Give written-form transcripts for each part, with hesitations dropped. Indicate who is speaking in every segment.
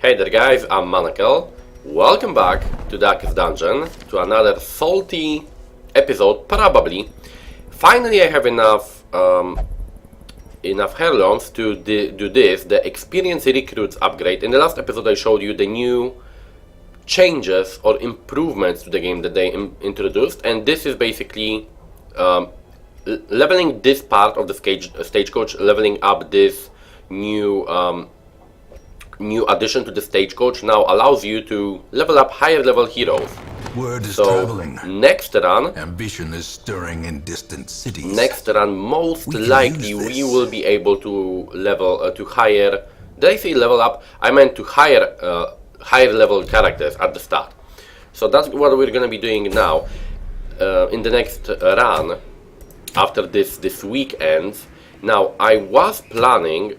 Speaker 1: Hey there guys, I'm Manakel. Welcome back to Darkest Dungeon, to another salty episode, probably. Finally I have enough heirlooms to do this, the Experience Recruits upgrade. In the last episode I showed you the new changes or improvements to the game that they introduced, and this is basically leveling this part of the stagecoach, leveling up this new addition to the stagecoach now allows you to level up higher level heroes.
Speaker 2: Word is traveling.
Speaker 1: Next run,
Speaker 2: ambition is stirring in distant cities.
Speaker 1: Next run, most likely we will be able to level to higher. Did I say level up? I meant to higher higher level characters at the start. So that's what we're gonna be doing now. In the next run, after this week ends. Now I was planning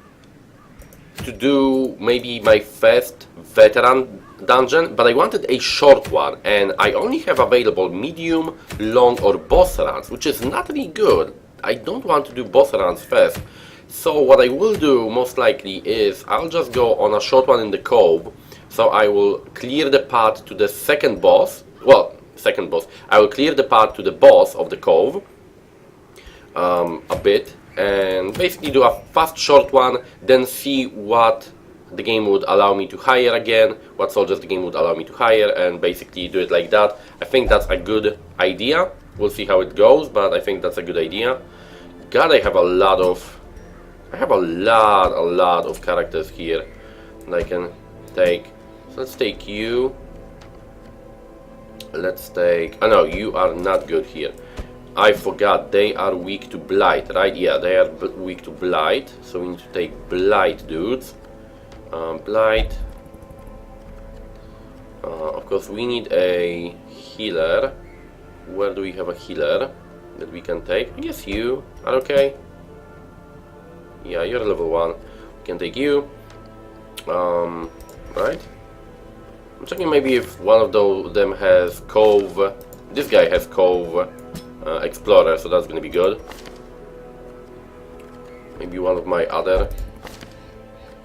Speaker 1: to do maybe my first veteran dungeon, but I wanted a short one, and I only have available medium, long, or boss runs, which is not really good. I don't want to do boss runs first. So what I will do most likely is I'll just go on a short one in the cove. So I will clear the path to the second boss. Well, second boss. I will clear the path to the boss of the cove a bit, and basically do a fast short one, then see what the game would allow me to hire again, what soldiers the game would allow me to hire, and basically do it like that. I think that's a good idea. We'll see how it goes, but I think that's a good idea. God, I have a lot of characters here that I can take. So let's take you. Let's take, oh no, you are not good here. I forgot, they are weak to blight, right? Yeah, they are weak to blight, so we need to take blight dudes. Blight. Of course, we need a healer. Where do we have a healer that we can take? I guess you are okay. Yeah, you're level 1. We can take you. Right? I'm checking maybe if one of them has Cove. This guy has Cove Explorer, so that's gonna be good. Maybe one of my other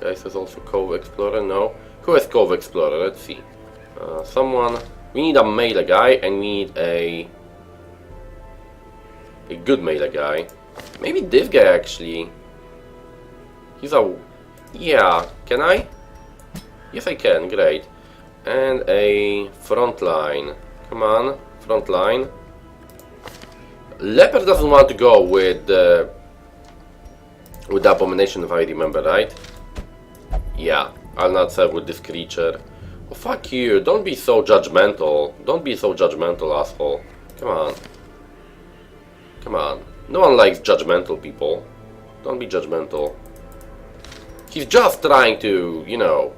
Speaker 1: guys has also Cove Explorer. No, who has Cove Explorer? Let's see. Someone. We need a melee guy, and we need a good melee guy. Maybe this guy actually. He's a, yeah. Can I? Yes, I can. Great. And a frontline. Come on, frontline. Leopard doesn't want to go with the abomination, if I remember right. Yeah, I'll not serve with this creature. Oh, fuck you! Don't be so judgmental. Don't be so judgmental, asshole. Come on. Come on. No one likes judgmental people. Don't be judgmental. He's just trying to, you know,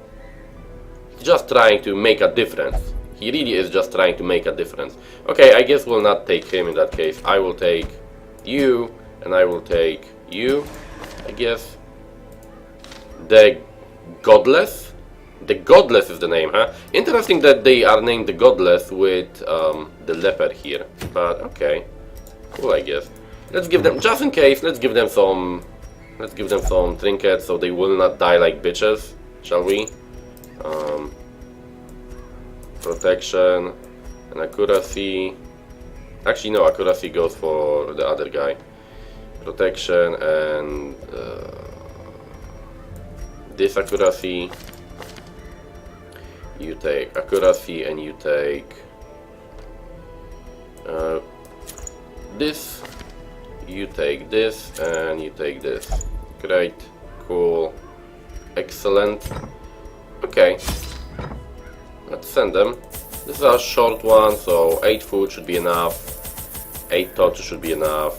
Speaker 1: just trying to make a difference. He really is just trying to make a difference. Okay, I guess we'll not take him in that case. I will take you, and I will take you, I guess. The Godless? The Godless is the name, huh? Interesting that they are named the Godless with the leopard here. But okay, cool, I guess. Let's give them, just in case, let's give them some trinkets so they will not die like bitches, shall we? Protection and accuracy. Actually, no, accuracy goes for the other guy. Protection and this accuracy. You take accuracy, and you take this. You take this, and you take this. Great, cool, excellent. Okay. Let's send them. This is a short one, so 8 food should be enough. 8 torches should be enough.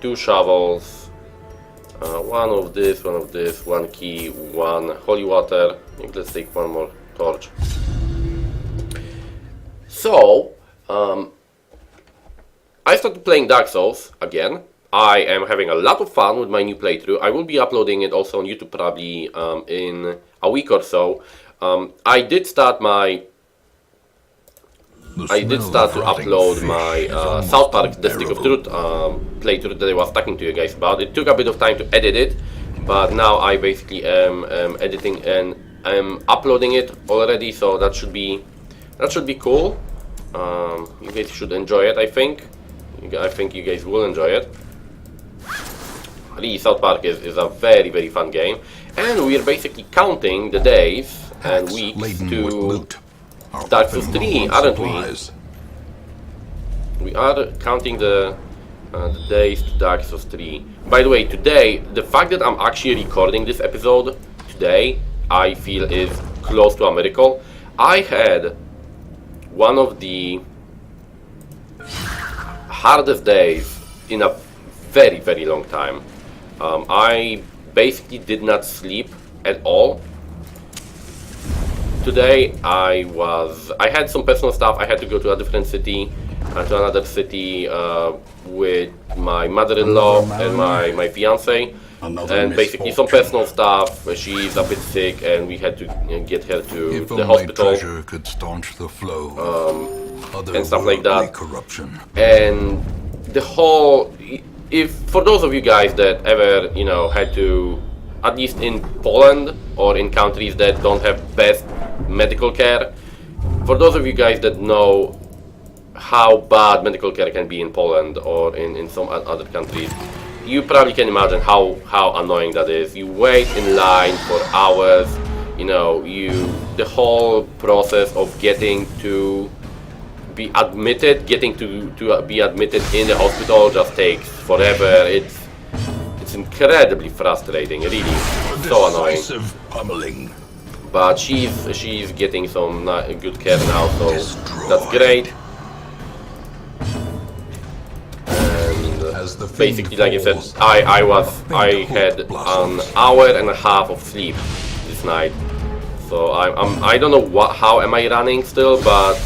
Speaker 1: 2 shovels. One of this, 1 key, 1 holy water. I think let's take 1 more torch. So, I started playing Dark Souls again. I am having a lot of fun with my new playthrough. I will be uploading it also on YouTube probably in a week or so. I did start to upload my South Park The Stick of Truth playthrough that I was talking to you guys about. It took a bit of time to edit it, but now I basically am editing and I'm uploading it already, so that should be cool. You guys should enjoy it. I think you guys will enjoy it. Really, South Park is a very fun game, and we're basically counting the days and weeks to Dark Souls 3, aren't we? We are counting the days to Dark Souls 3. By the way, today, the fact that I'm actually recording this episode today, I feel is close to a miracle. I had one of the hardest days in a very long time. I basically did not sleep at all. Today I had some personal stuff. I had to go to a different city, to another city with my mother-in-law and my fiance, and basically some personal stuff. She's a bit sick, and we had to get her to the hospital.
Speaker 2: Could staunch the flow
Speaker 1: and stuff like that.
Speaker 2: Corruption.
Speaker 1: And the whole, if for those of you guys that ever had to, at least in Poland or in countries that don't have best medical care, for those of you guys that know how bad medical care can be in Poland or in some other countries, you probably can imagine how annoying that is. You wait in line for hours, the whole process of getting to be admitted, be admitted in the hospital just takes forever. It's incredibly frustrating, really, so annoying.
Speaker 2: Pummeling.
Speaker 1: But she's getting some good care now, so that's great. And basically, like I said, I had an hour and a half of sleep this night, so I don't know how am I running still, but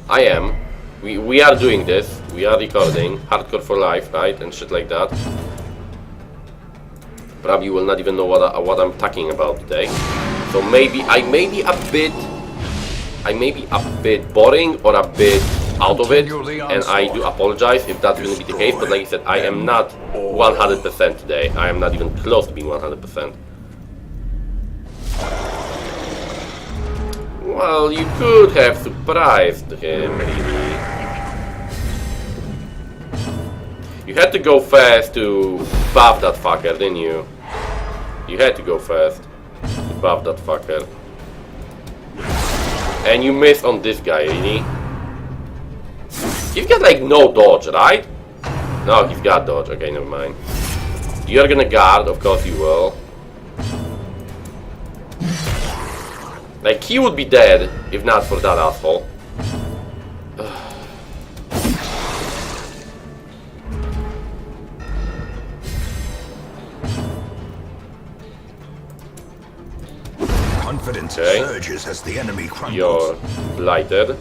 Speaker 1: I am. We are doing this. We are recording Hardcore for Life, right, and shit like that. Probably will not even know what I'm talking about today. So maybe I may be a bit boring or a bit out of it, and I do apologize if that's going to be the case. But like I said, I am not 100% today. I am not even close to being 100%. Well, you could have surprised him, really. You had to go fast to buff that fucker, didn't you? You had to go fast to buff that fucker. And you missed on this guy, really? He's got like no dodge, right? No, he's got dodge. Okay, never mind. You're gonna guard, of course you will. Like, he would be dead if not for that asshole.
Speaker 2: Confidence surges as the enemy crumbles.
Speaker 1: You're blighted.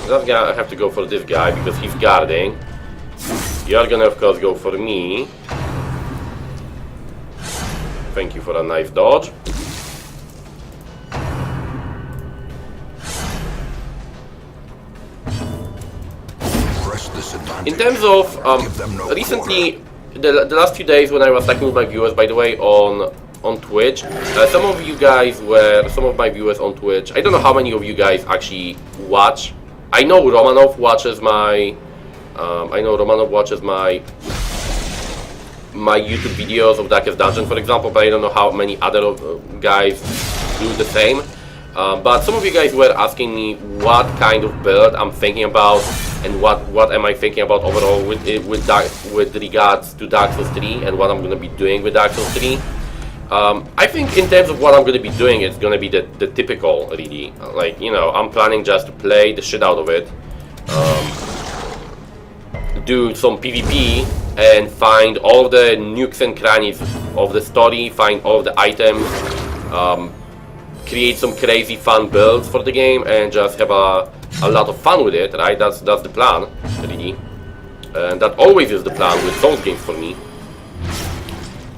Speaker 1: That's gonna have to go for this guy because he's guarding. You're gonna of course go for me. Thank you for a nice dodge. In terms of recently, the last few days when I was talking with my viewers, by the way, on Twitch, some of my viewers on Twitch. I don't know how many of you guys actually watch. I know Romanov watches my YouTube videos of Darkest Dungeon, for example, but I don't know how many other guys do the same. But some of you guys were asking me what kind of build I'm thinking about and what am I thinking about overall with regards to Dark Souls 3 and what I'm going to be doing with Dark Souls 3. I think in terms of what I'm going to be doing, it's going to be the typical, really. Like, I'm planning just to play the shit out of it, do some PvP, and find all the nooks and crannies of the story, find all of the items, create some crazy fun builds for the game, and just have a lot of fun with it, right? That's the plan, really. And that always is the plan with Souls games for me.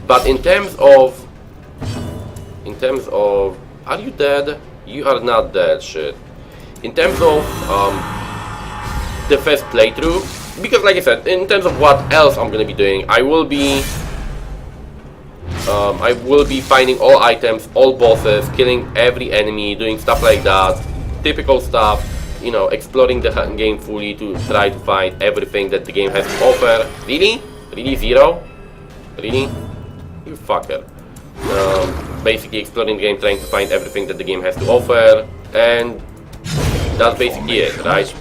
Speaker 1: But in terms of, are you dead? You are not that shit. In terms of the first playthrough, because like I said, in terms of what else I'm gonna be doing, I will be finding all items, all bosses, killing every enemy, doing stuff like that, typical stuff, you know, exploring the game fully to try to find everything that the game has to offer. Really? Really, Zero? Really? You fucker. Basically exploring the game, trying to find everything that the game has to offer, and that's basically it, right?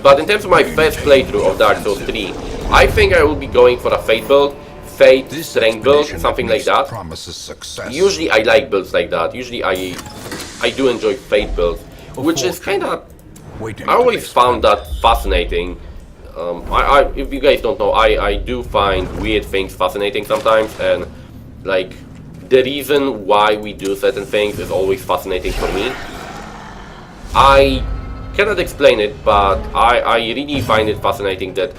Speaker 1: But in terms of my first playthrough of Dark Souls 3, I think I will be going for a Fate build, Fate, Strength build, something like that. Usually I like builds like that. Usually I do enjoy Fate builds, which is kind of... I always found that fascinating. If you guys don't know, I do find weird things fascinating sometimes, and like the reason why we do certain things is always fascinating for me. I cannot explain it, but I really find it fascinating that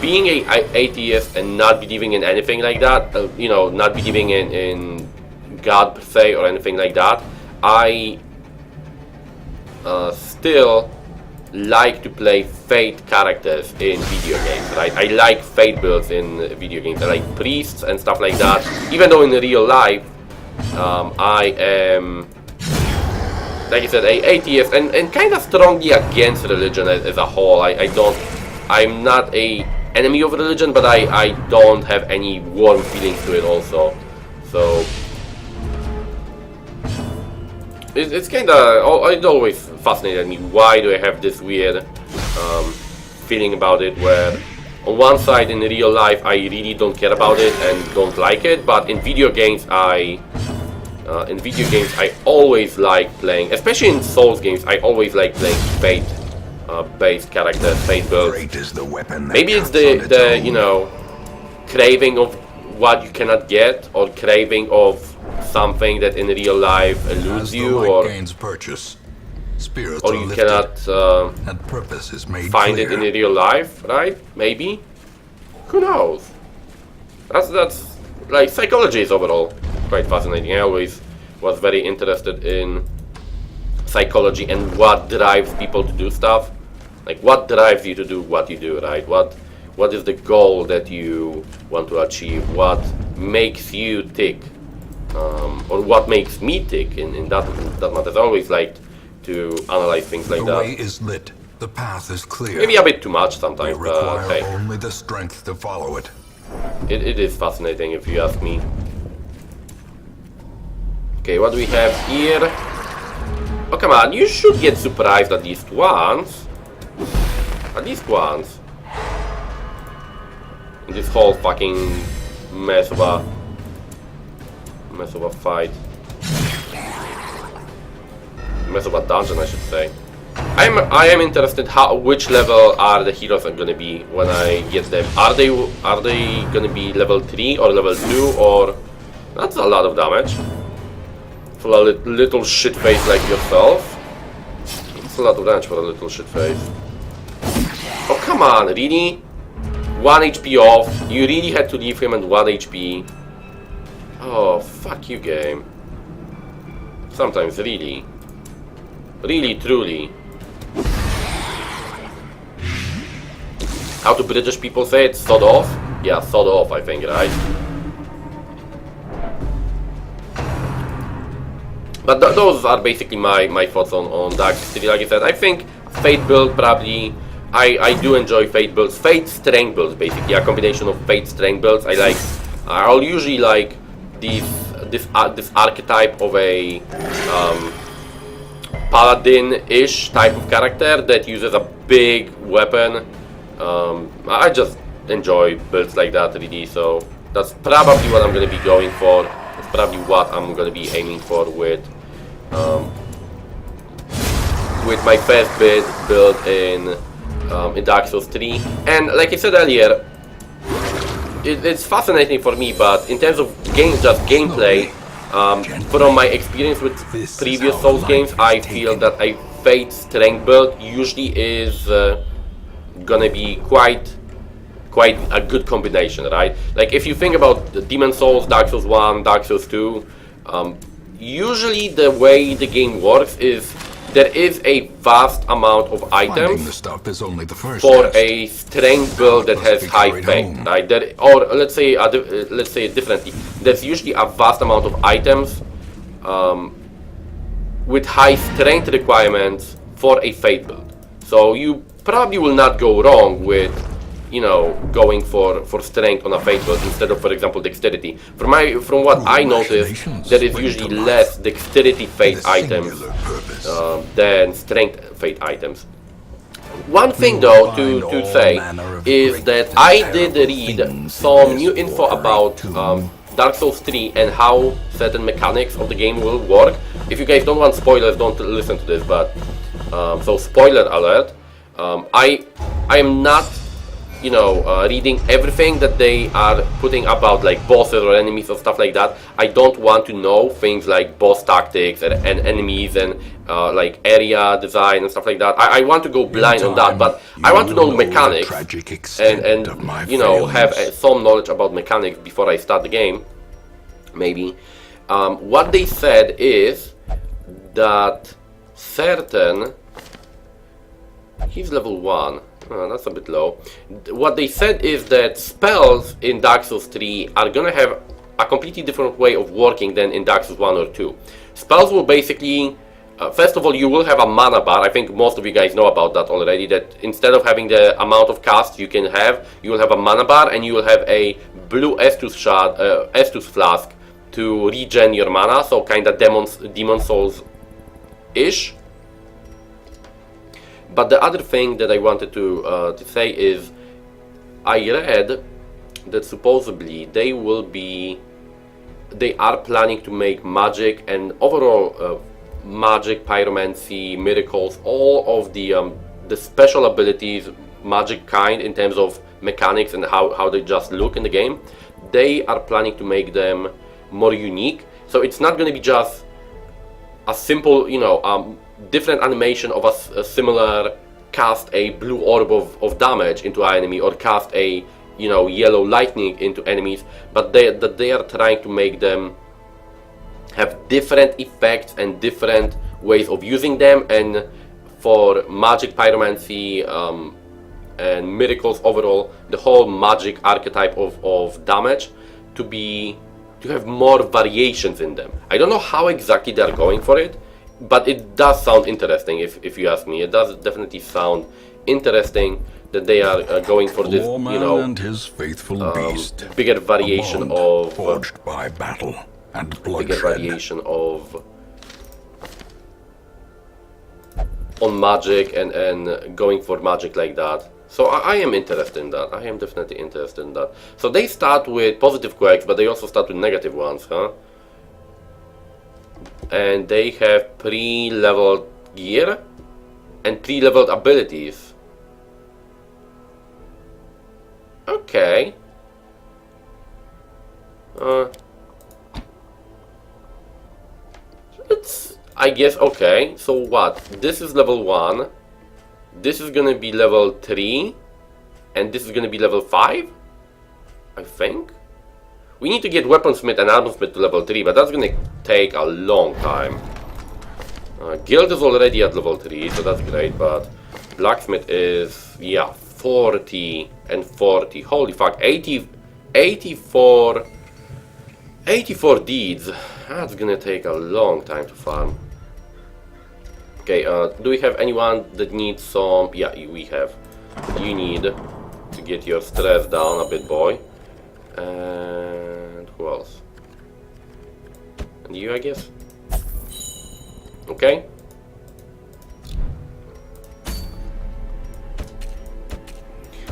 Speaker 1: being a atheist and not believing in anything like that, you know, not believing in God per se or anything like that, I still like to play Fate characters in video games, right? I like Fate builds in video games. I like priests and stuff like that. Even though in real life, I am, like I said, a atheist and kind of strongly against religion as a whole. I'm not a enemy of religion, but I don't have any warm feelings to it also. So it's kind of, it always fascinated me. Why do I have this weird feeling about it, where on one side in real life I really don't care about it and don't like it, but in video games I always like playing, especially in Souls games, I always like playing Fate based characters, Fate builds. Maybe it's the you know, craving of what you cannot get, or craving of something that in real life eludes you, or you cannot find it in real life, right? Maybe. Who knows? That's like, psychology is overall quite fascinating. I always was very interested in psychology and what drives people to do stuff. Like, what drives you to do what you do, right? What is the goal that you want to achieve? What makes you tick? Or what makes me tick in that matters. I always like to analyze things like that.
Speaker 2: The way is lit. The path is clear.
Speaker 1: Maybe a bit too much sometimes, but hey.
Speaker 2: Only the strength to follow it.
Speaker 1: It is fascinating if you ask me. Okay, what do we have here? Oh, come on, you should get surprised at least once. At least once. In this whole fucking mess of a fight. Mess of a dungeon, I should say. I am interested which level are the heroes are gonna be when I get them. Are they gonna be level 3 or level 2, or... That's a lot of damage. For a little shit face like yourself. It's a lot of damage for a little shit face. Oh, come on, really? 1 HP off. You really had to leave him at 1 HP. Oh, fuck you, game. Sometimes, really. Really, truly. How do British people say it? Sod off? Yeah, sod off, I think, right? But those are basically my thoughts on Dark Souls 3. Like I said, I think Fate build probably... I do enjoy Fate builds. Fate Strength builds, basically. A combination of Fate Strength builds. I'll usually like this archetype of a paladin-ish type of character that uses a big weapon. I just enjoy builds like that, really, so that's probably what I'm going to be going for. That's probably what I'm going to be aiming for with my first build in Dark Souls 3. And like I said earlier, it's fascinating for me, but in terms of gameplay, from my experience with previous Souls games, I feel that a Fate Strength build usually is gonna be quite a good combination, right? Like, if you think about the Demon Souls, Dark Souls 1, Dark Souls 2, usually the way the game works is there is a vast amount of
Speaker 2: Finding the
Speaker 1: items
Speaker 2: stuff is only the first
Speaker 1: for
Speaker 2: test.
Speaker 1: a strength build that
Speaker 2: Must
Speaker 1: has
Speaker 2: be
Speaker 1: high
Speaker 2: carried
Speaker 1: fate,
Speaker 2: home.
Speaker 1: right? Or let's say it differently. There's usually a vast amount of items with high strength requirements for a fate build. So you probably will not go wrong with, you know, going for strength on a fate build instead of, for example, dexterity. From what I noticed, there is usually less dexterity fate items than strength fate items. One thing though to say is that I did read some new info about Dark Souls 3 and how certain mechanics of the game will work. If you guys don't want spoilers, don't listen to this, but so spoiler alert, I am not, you know, reading everything that they are putting about like bosses or enemies or stuff like that. I don't want to know things like boss tactics and enemies and like area design and stuff like that. I want to go blind on that, but I want to know mechanics and you know, have some knowledge about mechanics before I start the game, maybe. What they said is that certain... He's level 1. That's a bit low. What they said is that spells in Dark Souls 3 are gonna have a completely different way of working than in Dark Souls 1 or 2. Spells will basically, first of all, you will have a mana bar. I think most of you guys know about that already, that instead of having the amount of casts you can have, you will have a mana bar and you will have a blue Estus flask to regen your mana, so kinda Demon Souls-ish. But the other thing that I wanted to say is, I read that supposedly they are planning to make magic and overall magic, pyromancy, miracles, all of the special abilities, magic kind in terms of mechanics and how they just look in the game. They are planning to make them more unique. So it's not going to be just a simple, you know, different animation of a similar cast a blue orb of damage into an enemy or cast a, you know, yellow lightning into enemies, but they are trying to make them have different effects and different ways of using them, and for magic, pyromancy and miracles overall, the whole magic archetype of damage to have more variations in them. I don't know how exactly they are going for it, but it does sound interesting, if you ask me. It does definitely sound interesting that they are going for this, you know,
Speaker 2: and his faithful beast,
Speaker 1: bigger variation of
Speaker 2: forged by battle and
Speaker 1: bigger
Speaker 2: bloodshed.
Speaker 1: variation of on magic and going for magic like that. So I am interested in that. I am definitely interested in that. So they start with positive quirks, but they also start with negative ones, huh? And they have pre-leveled gear and pre-leveled abilities. Okay. It's, I guess, okay. So what? This is level 1. This is gonna be level 3. And this is gonna be level 5? I think. We need to get Weaponsmith and Armorsmith to level 3, but that's gonna take a long time. Guild is already at level 3, so that's great, but Blacksmith is, yeah, 40 and 40. Holy fuck, 84 deeds. That's gonna take a long time to farm. Okay, do we have anyone that needs some... Yeah, we have. You need to get your stress down a bit, boy. And who else? And you, I guess? Okay.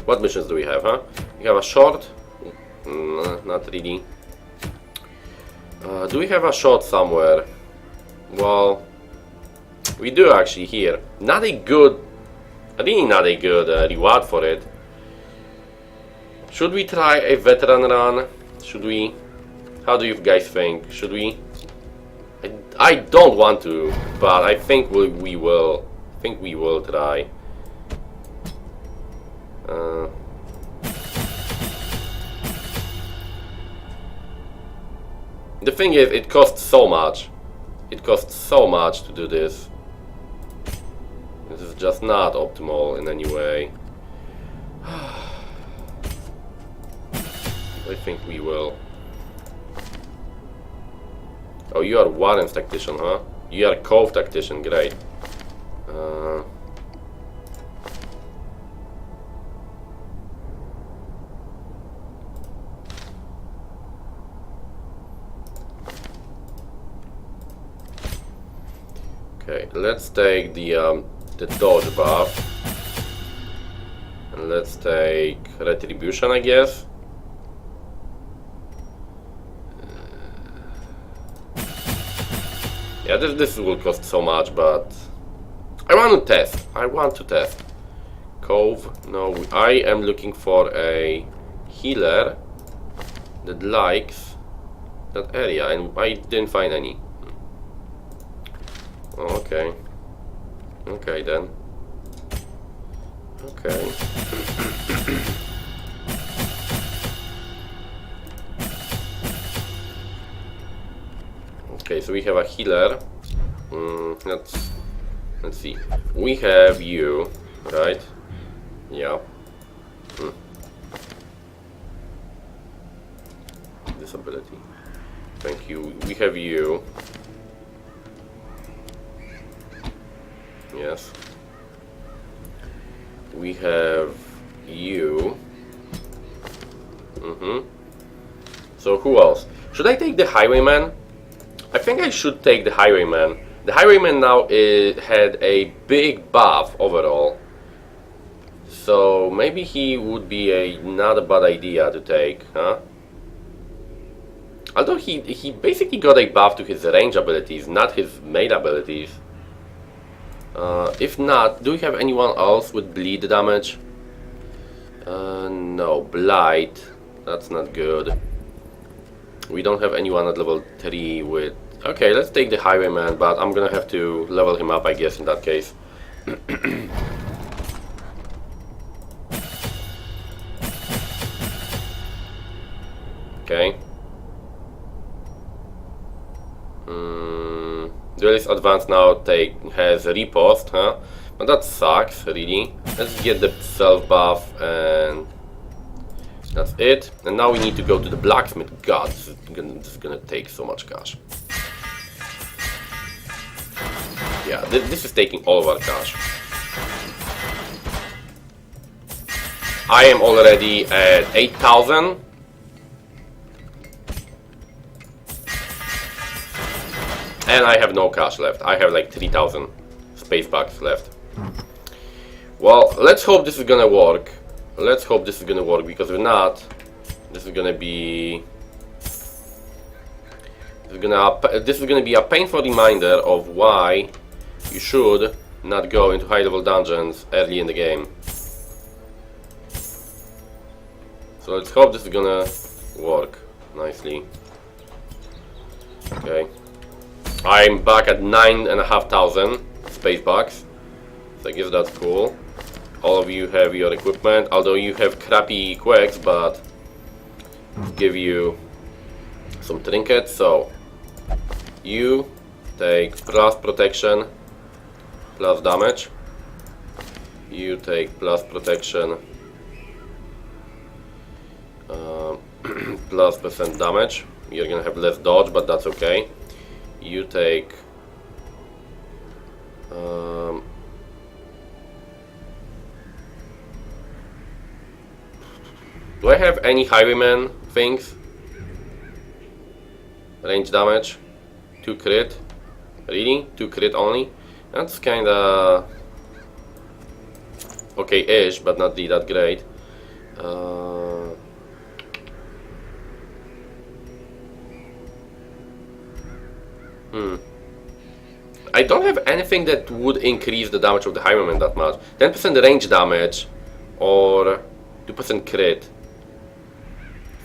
Speaker 1: What missions do we have, huh? We have a short? Not really. Do we have a short somewhere? Well, we do actually here. Not a good... really not a good reward for it. Should we try a veteran run? Should we? How do you guys think? Should we? I don't want to, but I think we will. I think we will try. The thing is, it costs so much. It costs so much to do this. This is just not optimal in any way. I think we will. Oh, you are Warren's tactician, huh? You are Cove tactician, great. Okay, let's take the dodge buff. And let's take retribution, I guess. Yeah, this will cost so much, but I want to test. I want to test. Cove. No, I am looking for a healer that likes that area, and I didn't find any. Oh, okay. Okay then. Okay. Okay, so we have a healer. Let's see. We have you, right? Yeah. Disability. Thank you. We have you. Yes. We have you. So who else? Should I take the Highwayman? I think I should take the Highwayman. The Highwayman now had a big buff overall. So maybe he would be not a bad idea to take, huh? Although he basically got a buff to his range abilities, not his melee abilities. If not, do we have anyone else with bleed damage? No, blight. That's not good. We don't have anyone at level 3 with... Okay, let's take the Highwayman, but I'm gonna have to level him up, I guess, in that case. Okay. Duelist Advance now has a riposte, huh? But that sucks, really. Let's get the self buff, and that's it. And now we need to go to the blacksmith. God, this is gonna take so much cash. Yeah, this is taking all of our cash. I am already at 8,000. And I have no cash left. I have like 3,000 space bucks left. Well, let's hope this is gonna work. Let's hope this is gonna work, because if not, this is gonna be... This is gonna be a painful reminder of why you should not go into high-level dungeons early in the game. So let's hope this is gonna work nicely. Okay. I'm back at 9,500 space bucks. So I guess that's cool. All of you have your equipment, although you have crappy quirks, but give you some trinkets. So you take plus protection, plus damage. You take plus protection, plus % damage. You're gonna have less dodge, but that's okay. You take do I have any Highwayman things? Range damage, 2 crit. Really? 2 crit only? That's kinda okay-ish, but not that great. I don't have anything that would increase the damage of the Highwayman that much. 10% range damage or 2% crit.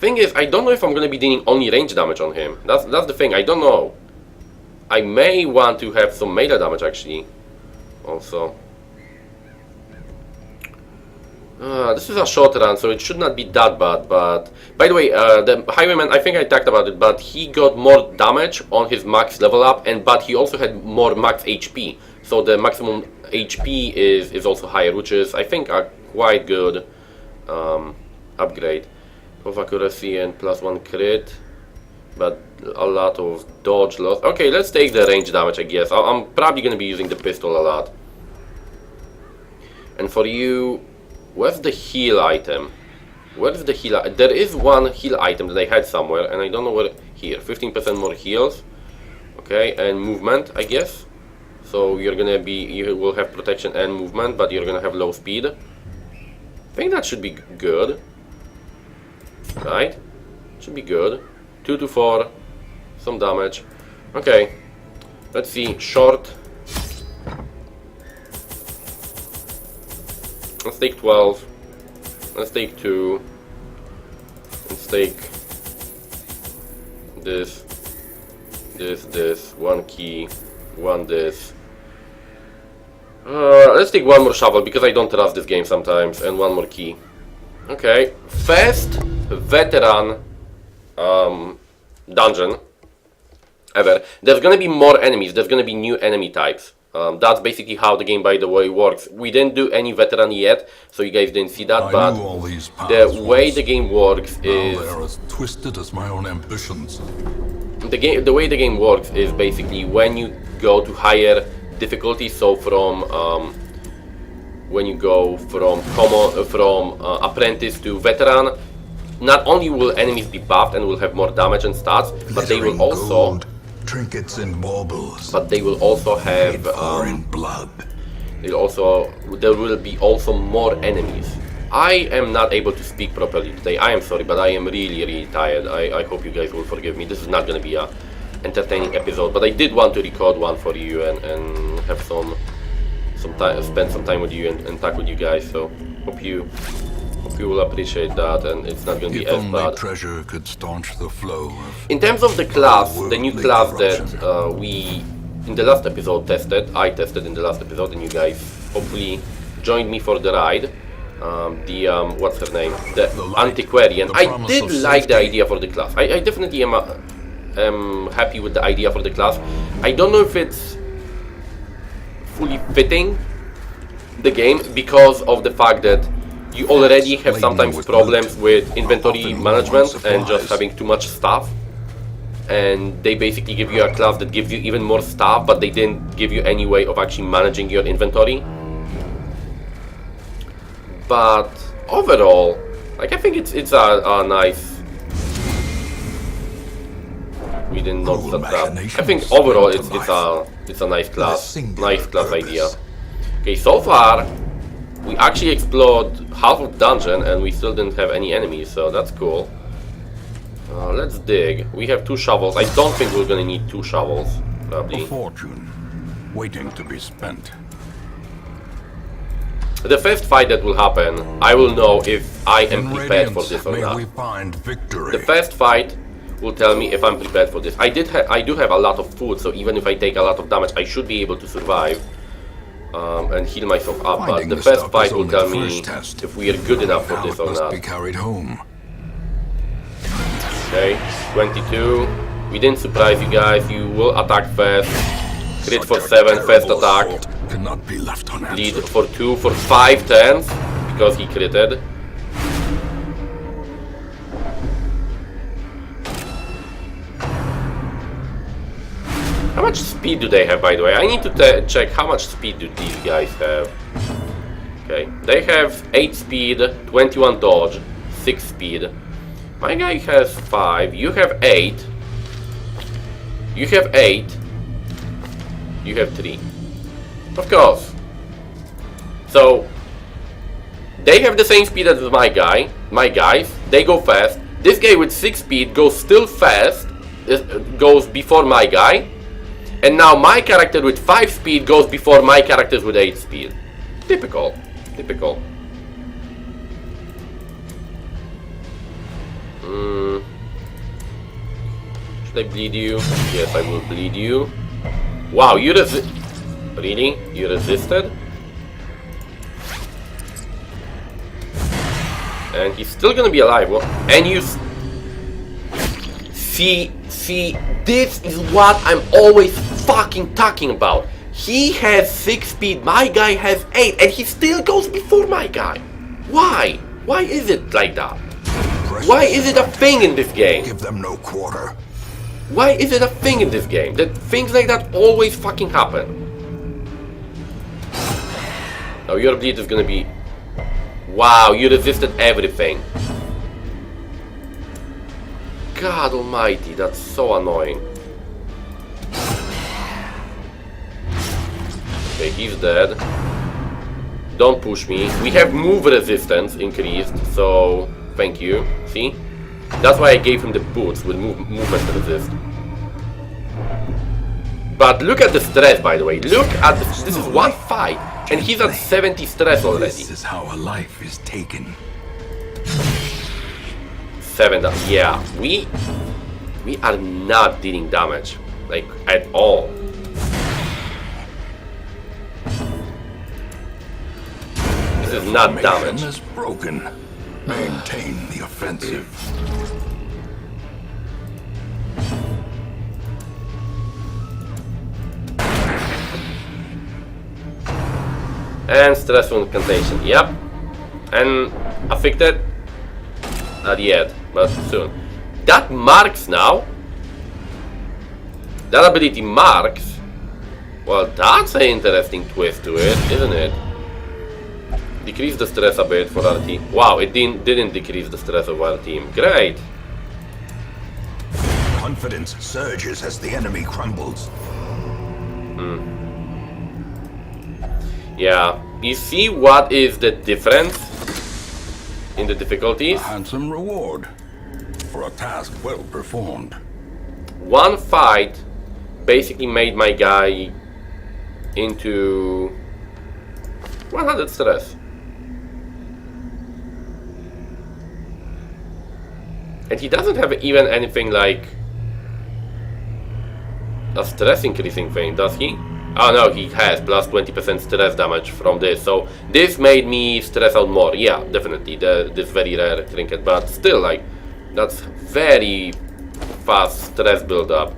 Speaker 1: Thing is, I don't know if I'm gonna be dealing only range damage on him. That's the thing. I don't know. I may want to have some melee damage actually. Also. This is a short run, so it should not be that bad, but... By the way, the Highwayman, I think I talked about it, but he got more damage on his max level up, but he also had more max HP. So the maximum HP is also higher, which is, I think, a quite good upgrade. 12 accuracy and +1 crit, but a lot of dodge loss. Okay, let's take the range damage, I guess. I'm probably going to be using the pistol a lot. And for you... Where's the heal item? Where is the heal? There is one heal item that I had somewhere, and I don't know where. Here, 15% more heals. Okay, and movement, I guess. So you will have protection and movement, but you're gonna have low speed. I think that should be good. Right? Should be good. 2 to 4, some damage. Okay, let's see. Short. Let's take 12. Let's take 2. Let's take this, this, 1 key, 1 this. Let's take 1 more shovel because I don't trust this game sometimes, and 1 more key. Okay, first veteran dungeon ever. There's gonna be more enemies. There's gonna be new enemy types. That's basically how the game, by the way, works. We didn't do any veteran yet, so you guys didn't see that, but the way the game works is...
Speaker 2: They're as twisted as my own ambitions.
Speaker 1: The way the game works is basically when you go to higher difficulty, so from... when you go from apprentice to veteran, not only will enemies be buffed and will have more damage and stats, but they will also...
Speaker 2: Trinkets and baubles.
Speaker 1: But they will also have
Speaker 2: in blood.
Speaker 1: there will be also more enemies. I am not able to speak properly today. I am sorry, but I am really tired. I hope you guys will forgive me. This is not going to be a entertaining episode, but I did want to record one for you and have some time, spend some time with you and talk with you guys. So hope you will appreciate that, and it's not going to be as bad.
Speaker 2: Treasure could staunch the flow of...
Speaker 1: In terms of the class, the new class that we in the last episode I tested in the last episode, and you guys hopefully joined me for the ride. What's her name? The Antiquarian. I did like the idea for the class. I definitely am happy with the idea for the class. I don't know if it's fully fitting the game because of the fact that you already have sometimes problems with inventory management and just having too much stuff, and they basically give you a class that gives you even more stuff, but they didn't give you any way of actually managing your inventory. But overall, like, I think it's a nice... We didn't notice that. I think overall it's a nice class idea. Okay, so far we actually explored half of the dungeon and we still didn't have any enemies, so that's cool. Let's dig. We have 2 shovels. I don't think we're gonna need 2 shovels, probably.
Speaker 2: A fortune waiting to be spent.
Speaker 1: The first fight that will happen, I will know if I am prepared for this or not.
Speaker 2: We find victory.
Speaker 1: The first fight will tell me if I'm prepared for this. I do have a lot of food, so even if I take a lot of damage, I should be able to survive. And heal myself up, but the first fight will tell me if we are good enough for this or not.
Speaker 2: Be carried home.
Speaker 1: Okay, 22. We didn't surprise you guys. You will attack first. Crit for 7, first attack.
Speaker 2: Cannot be left unanswered.
Speaker 1: Lead for 2, for 5 turns, because he critted. How much speed do they have, by the way? I need to check how much speed do these guys have. Okay, they have 8 speed, 21 dodge, 6 speed. My guy has 5, you have 8. You have 8. You have 3. Of course. So, they have the same speed as my guys. They go fast. This guy with 6 speed goes still fast, goes before my guy. And now my character with 5 speed goes before my characters with 8 speed. Typical. Typical. Should I bleed you? Yes, I will bleed you. Wow, you Really? You resisted? And he's still gonna be alive. And you see, this is what I'm always fucking talking about. He has 6 speed, my guy has 8, and he still goes before my guy. Why? Why is it like that? Why is it a thing in this game?
Speaker 2: Give them no quarter.
Speaker 1: Why is it a thing in this game? That things like that always fucking happen. Now your bleed is gonna be... Wow, you resisted everything. God almighty, that's so annoying. Okay, he's dead. Don't push me. We have move resistance increased, so thank you. See? That's why I gave him the boots with movement resist. But look at the stress, by the way. Look at this. This is one fight, and he's at 70 stress already.
Speaker 2: This is how a life is taken.
Speaker 1: 7. Yeah, we are not dealing damage, like at all. This is not damage.
Speaker 2: Is broken. Maintain the offensive.
Speaker 1: And stressful incantation, yep. And affected? Not yet, but soon. That marks now. That ability marks. Well, that's an interesting twist to it, isn't it? Decrease the stress a bit for our team. Wow, it didn't decrease the stress of our team. Great.
Speaker 2: Confidence surges as the enemy crumbles.
Speaker 1: Yeah, you see what is the difference in the difficulties?
Speaker 2: Handsome reward for a task well performed.
Speaker 1: One fight basically made my guy into 100 stress. And he doesn't have even anything like a stress increasing thing, does he? Oh no, he has plus 20% stress damage from this, so this made me stress out more. Yeah, definitely, this very rare trinket, but still, like, that's very fast stress build up.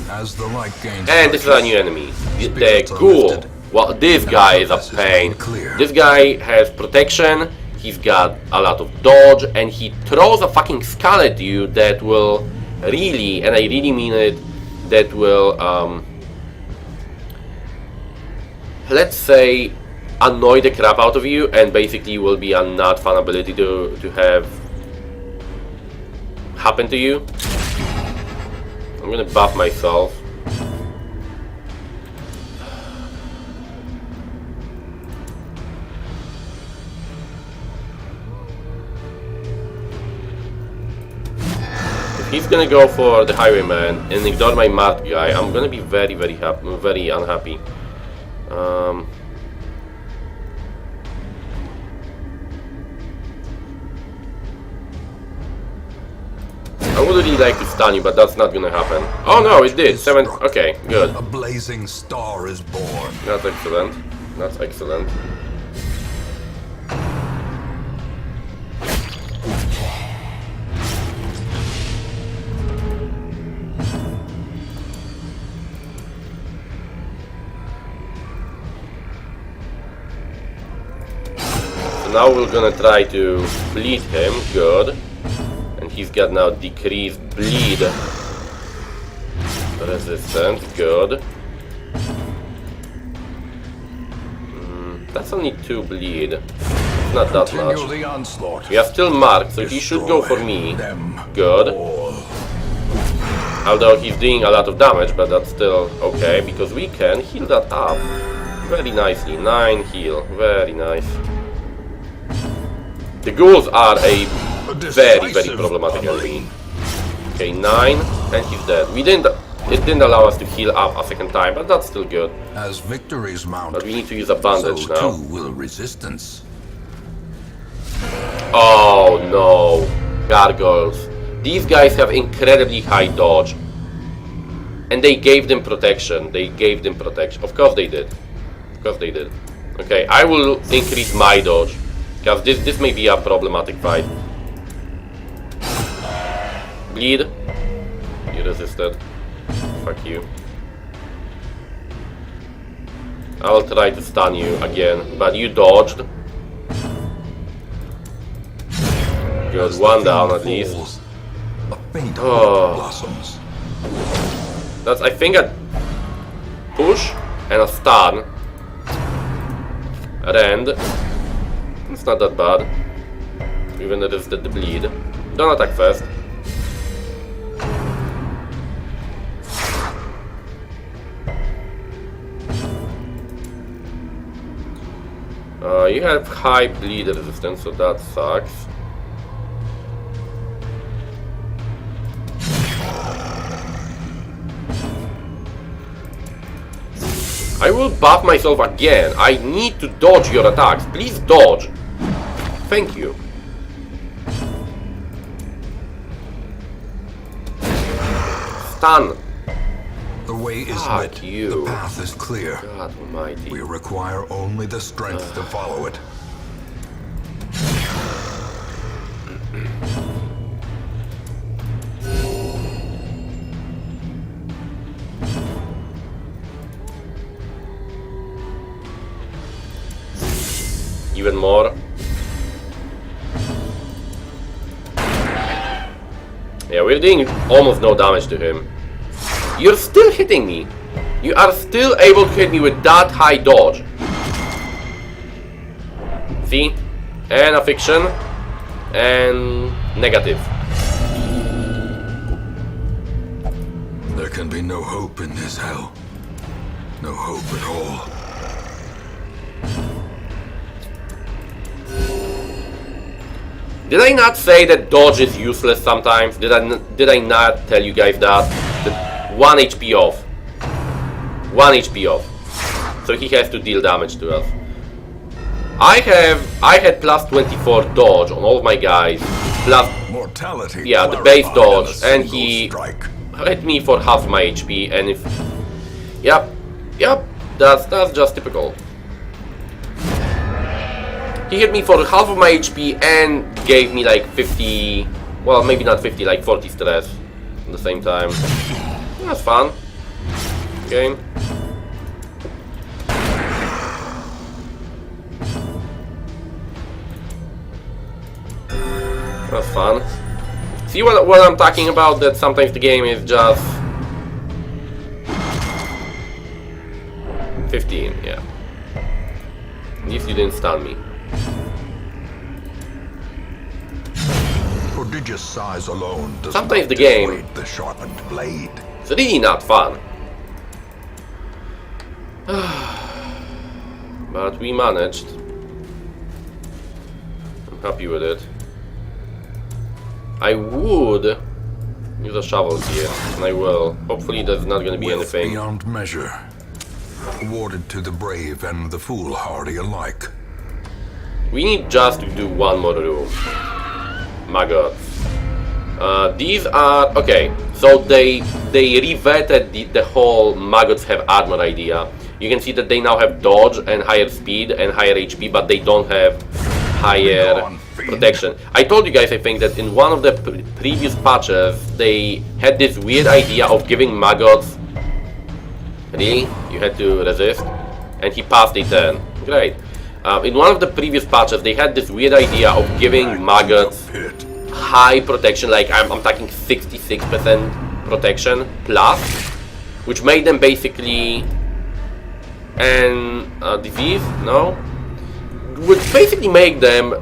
Speaker 2: As the light gains
Speaker 1: And this is a new enemy, the ghoul. Well, this guy is a pain. This guy has protection, he's got a lot of dodge, and he throws a fucking skull at you that will really, and I really mean it, that will, let's say, annoy the crap out of you, and basically will be a not fun ability to have happen to you. I'm gonna buff myself. He's gonna go for the highwayman and ignore my mad guy. I'm gonna be very, very happy, very unhappy. I would really like to stun you, but that's not gonna happen. Oh no, it did. 7. Okay, good.
Speaker 2: A blazing star is born.
Speaker 1: That's excellent. That's excellent. Now we're gonna try to bleed him, good. And he's got now decreased bleed resistance, good. That's only 2 bleed, not that much. We are still marked, so he should go for me, good. Although he's doing a lot of damage, but that's still okay, because we can heal that up very nicely. 9 heal, very nice. The ghouls are a very, very problematic enemy. Okay, 9, and he's dead. It didn't allow us to heal up a second time, but that's still good.
Speaker 2: As victories mount,
Speaker 1: but we need to use a bandage
Speaker 2: so
Speaker 1: now.
Speaker 2: too will resistance.
Speaker 1: Oh no, gargoyles. These guys have incredibly high dodge. And they gave them protection. Of course they did. Okay, I will increase my dodge, because this may be a problematic fight. Bleed. You resisted. Fuck you. I will try to stun you again, but you dodged. Good, one down at least.
Speaker 2: Blossoms.
Speaker 1: That's, I think, a push and a stun. Rend. It's not that bad. Even resisted the bleed. Don't attack first. You have high bleed resistance, so that sucks. I will buff myself again. I need to dodge your attacks. Please dodge. Thank you. Stun.
Speaker 2: The way is
Speaker 1: Fuck
Speaker 2: lit.
Speaker 1: you.
Speaker 2: The path is clear.
Speaker 1: God almighty.
Speaker 2: We require only the strength to follow it.
Speaker 1: Even more. Yeah, we're doing almost no damage to him. You're still hitting me. You are still able to hit me with that high dodge. See? And a fiction. And negative.
Speaker 2: There can be no hope in this hell. No hope at all.
Speaker 1: Did I not say that dodge is useless sometimes? Did I not tell you guys that? That 1 HP off. 1 HP off. So he has to deal damage to us. I had plus 24 dodge on all of my guys. Plus,
Speaker 2: Mortality.
Speaker 1: yeah, the base
Speaker 2: clarified
Speaker 1: dodge,
Speaker 2: in a
Speaker 1: and
Speaker 2: single
Speaker 1: he
Speaker 2: strike.
Speaker 1: hit me for half my HP. And if, yep, that's just typical. He hit me for half of my HP and gave me like 50, well, maybe not 50, like 40 stress at the same time. That's fun. Game. That's fun. See what I'm talking about? That sometimes the game is just 15, yeah. At least you didn't stun me.
Speaker 2: Prodigious size alone does
Speaker 1: Sometimes
Speaker 2: not
Speaker 1: the game-
Speaker 2: dissuade the sharpened blade.
Speaker 1: It's really not fun. But we managed. I'm happy with it. I would use a shovel here, and I will. Hopefully there's not gonna be
Speaker 2: Wealth
Speaker 1: anything.
Speaker 2: beyond measure, awarded to the brave and the foolhardy alike.
Speaker 1: We need just to do one more room. Maggots. These are okay. So they revetted the whole maggots have armor idea. You can see that they now have dodge and higher speed and higher HP, but they don't have higher protection. I told you guys, I think, that in one of the previous patches they had this weird idea of giving maggots. Really? You had to resist, and he passed a 10. Great. In one of the previous patches, they had this weird idea of giving maggots high protection, like I'm talking 66% protection plus, which made them basically disease, no? Would basically make them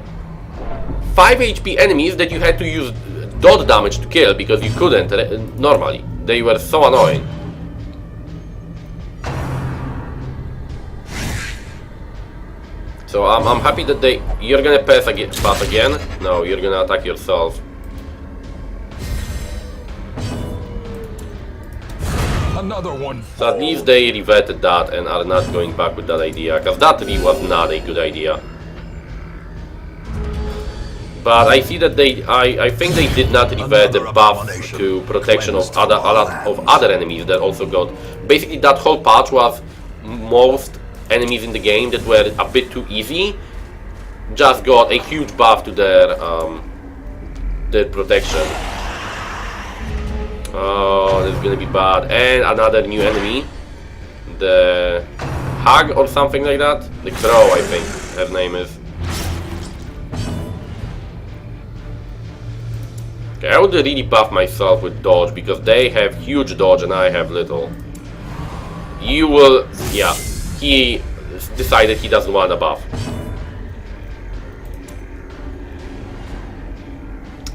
Speaker 1: 5 HP enemies that you had to use dot damage to kill because you couldn't normally. They were so annoying. So I'm happy that you're gonna pass again. No, you're gonna attack yourself.
Speaker 2: Another one.
Speaker 1: So at least they reverted that and are not going back with that idea, because that really was not a good idea. But I see that I think they did not revert the buff to protection of other enemies that also got. Basically, that whole patch was most enemies in the game that were a bit too easy just got a huge buff to their protection. Oh, this is gonna be bad. And another new enemy. The Hag or something like that? The Crow, I think her name is. Okay, I would really buff myself with dodge because they have huge dodge and I have little. You will... yeah, he decided he doesn't want a buff.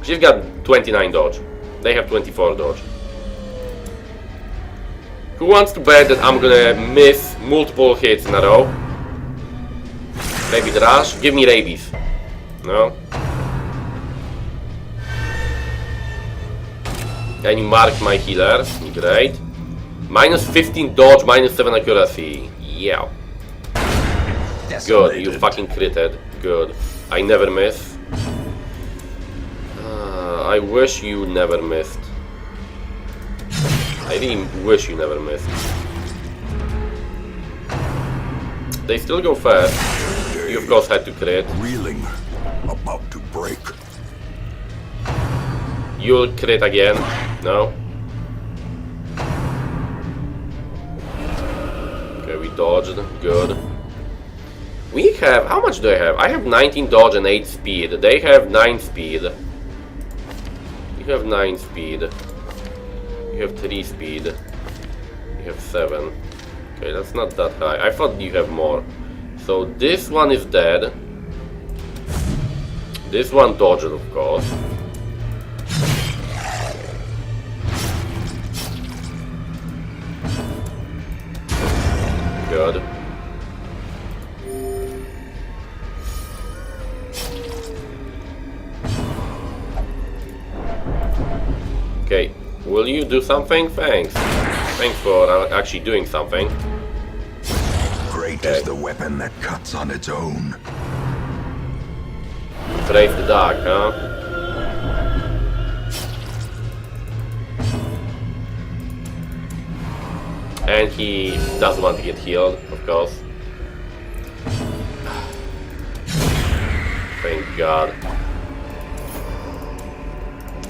Speaker 1: She's got 29 dodge. They have 24 dodge. Who wants to bet that I'm gonna miss multiple hits in a row? Maybe the rush? Give me rabies. No? And you mark my healer. Great. Minus 15 dodge, minus 7 accuracy. Yeah. Good, you fucking critted. Good. I never miss. I wish you never missed. I really wish you never missed. They still go fast. You of course had to crit.
Speaker 2: Reeling, about to break.
Speaker 1: You'll crit again. No? Okay, we dodged. Good. We have... how much do I have? I have 19 dodge and 8 speed. They have 9 speed. You have 9 speed. You have 3 speed. You have 7. Okay, that's not that high. I thought you have more. So this one is dead. This one dodged, of course. Good. Okay, will you do something? Thanks. Thanks for actually doing something.
Speaker 2: Great is the weapon that cuts on its own.
Speaker 1: Brave the dark, huh? And he doesn't want to get healed, of course. Thank God.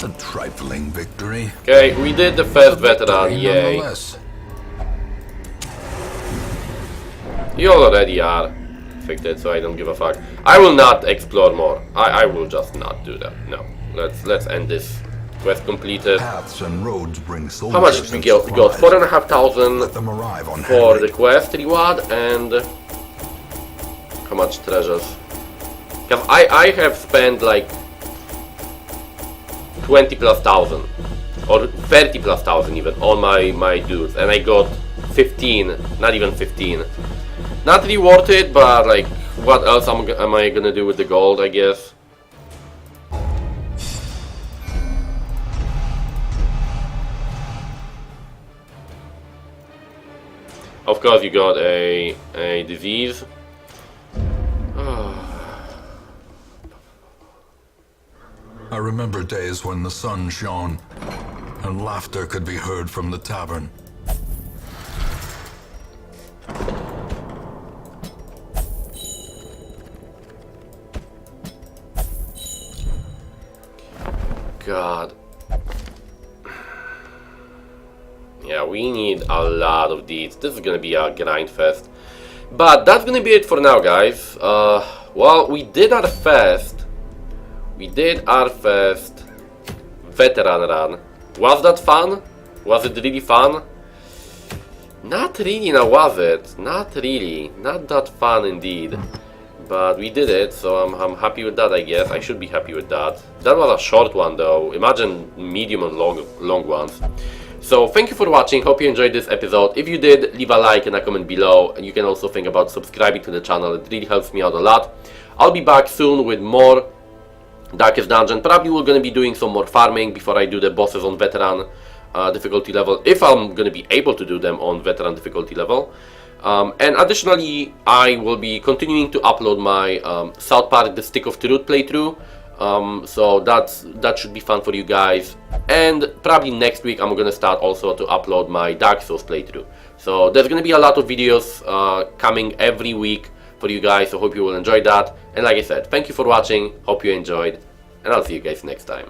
Speaker 2: A trifling victory.
Speaker 1: Okay, we did the first veteran, yay. You already are affected, so I don't give a fuck. I will not explore more. I will just not do that. No. Let's end this quest completed.
Speaker 2: Paths and roads bring
Speaker 1: how much did we get? We got 4,500 for the quest reward and how much treasures? Because I have spent like 20 plus thousand or 30 plus thousand even on my dudes, and I got 15, not even 15. Not really worth it, but like what else am I gonna do with the gold, I guess. Of course you got a disease.
Speaker 2: I remember days when the sun shone and laughter could be heard from the tavern.
Speaker 1: God. Yeah, we need a lot of these. This is gonna be a grind fest. But that's gonna be it for now, guys. Well, we did our first veteran run. Was that fun? Was it really fun? Not really, now was it? Not really. Not that fun indeed. But we did it, so I'm happy with that, I guess. I should be happy with that. That was a short one though. Imagine medium and long ones. So thank you for watching. Hope you enjoyed this episode. If you did, leave a like and a comment below. And you can also think about subscribing to the channel. It really helps me out a lot. I'll be back soon with more Darkest Dungeon. Probably we're going to be doing some more farming before I do the bosses on veteran difficulty level, if I'm going to be able to do them on veteran difficulty level. And additionally, I will be continuing to upload my South Park The Stick of Truth playthrough So that should be fun for you guys. And probably next week I'm gonna start also to upload my Dark Souls playthrough. So there's gonna be a lot of videos coming every week for you guys, so hope you will enjoy that. And like I said, thank you for watching, hope you enjoyed, and I'll see you guys next time.